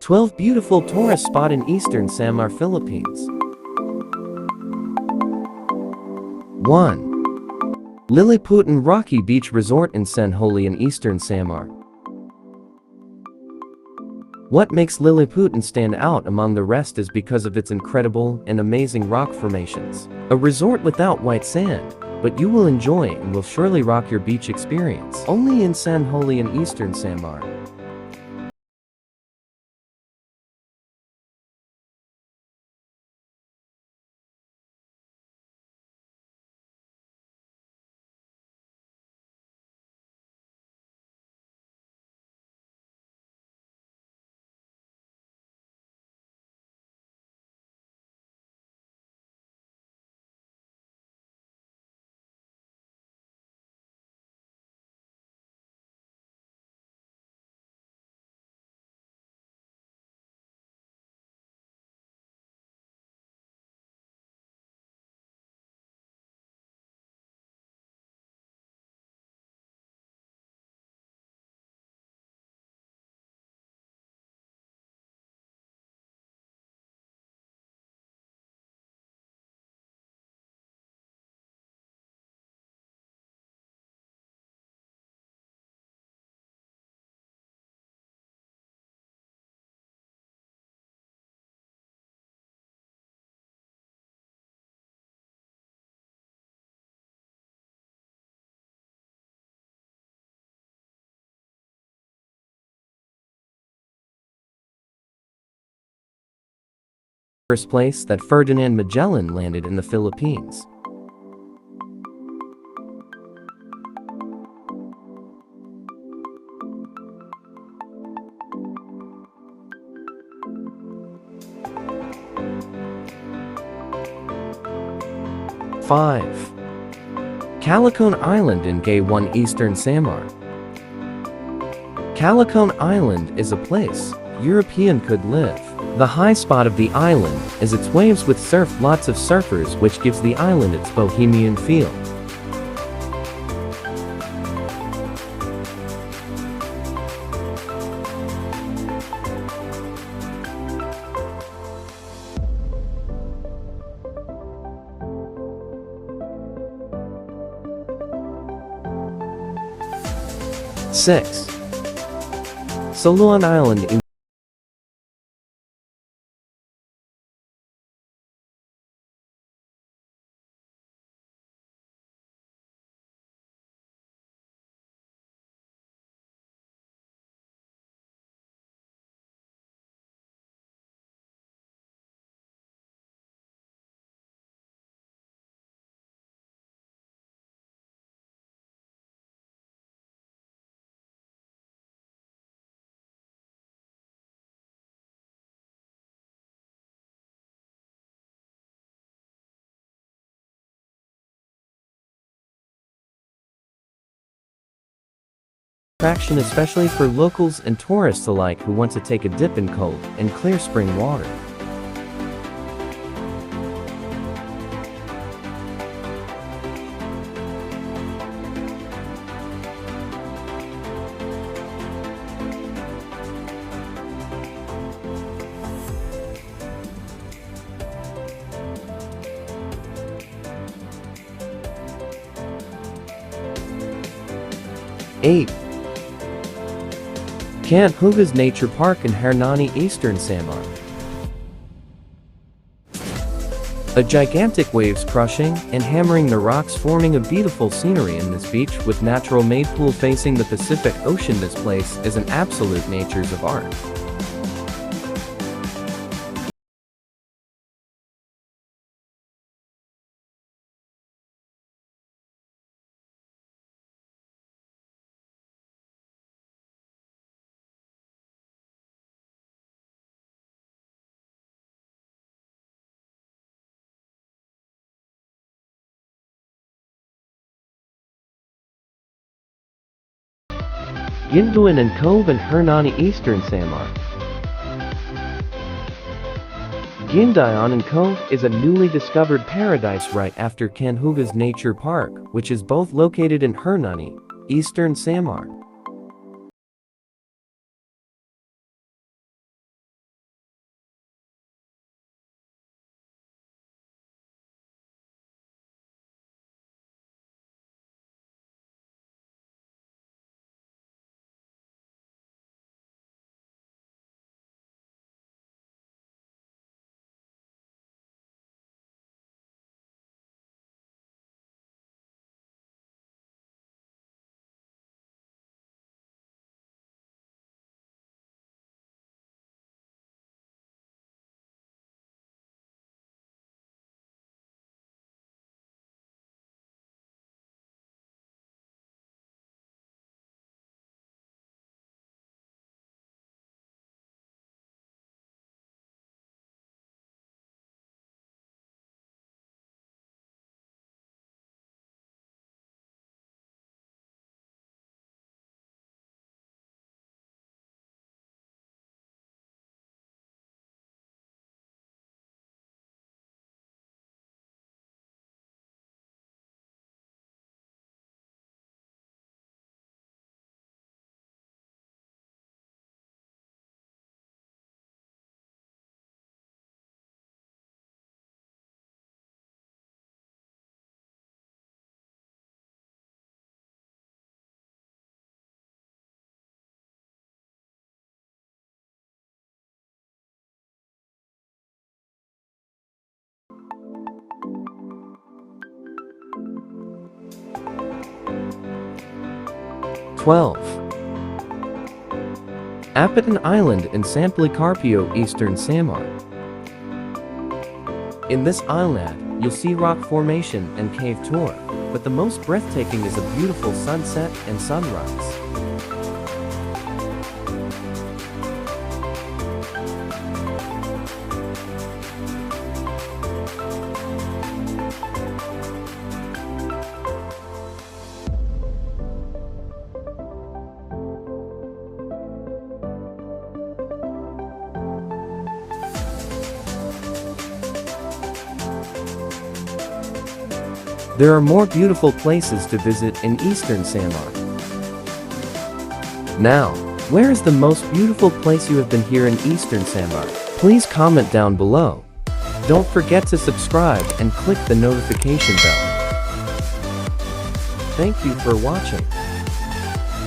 12 beautiful tourist spot in eastern Samar, Philippines. 1. Liliputan Rocky Beach Resort in Sanholi in eastern Samar. What makes Liliputan stand out among the rest is because of its incredible and amazing rock formations. A resort without white sand, but you will enjoy and will surely rock your beach experience. Only in Sanholi in eastern Samar. First place that Ferdinand Magellan landed in the Philippines. Five. Calon Island in Ginduan eastern Samar. Calon Island is a place European could live. The high spot of the island is its waves with surf, lots of surfers, which gives the island its bohemian feel. Six. Calon Island in attraction especially for locals and tourists alike who want to take a dip in cold and clear spring water. Eight. KineMaster Nature Park in Hernani, eastern Samar. A gigantic waves crushing and hammering the rocks, forming a beautiful scenery in this beach with natural-made pool facing the Pacific Ocean. This place is an absolute natures of art. Ginduan Cove in Hernani, eastern Samar. Ginduan Cove is a newly discovered paradise right after KineMaster Nature Park, which is both located in Hernani, eastern Samar. 12. Aiden Island in San Policarpio, Eastern Samar. In this island, you'll see rock formation and cave tour, but the most breathtaking is a beautiful sunset and sunrise. There are more beautiful places to visit in Eastern Samar. Now, where is the most beautiful place you have been here in Eastern Samar? Please comment down below. Don't forget to subscribe and click the notification bell. Thank you for watching.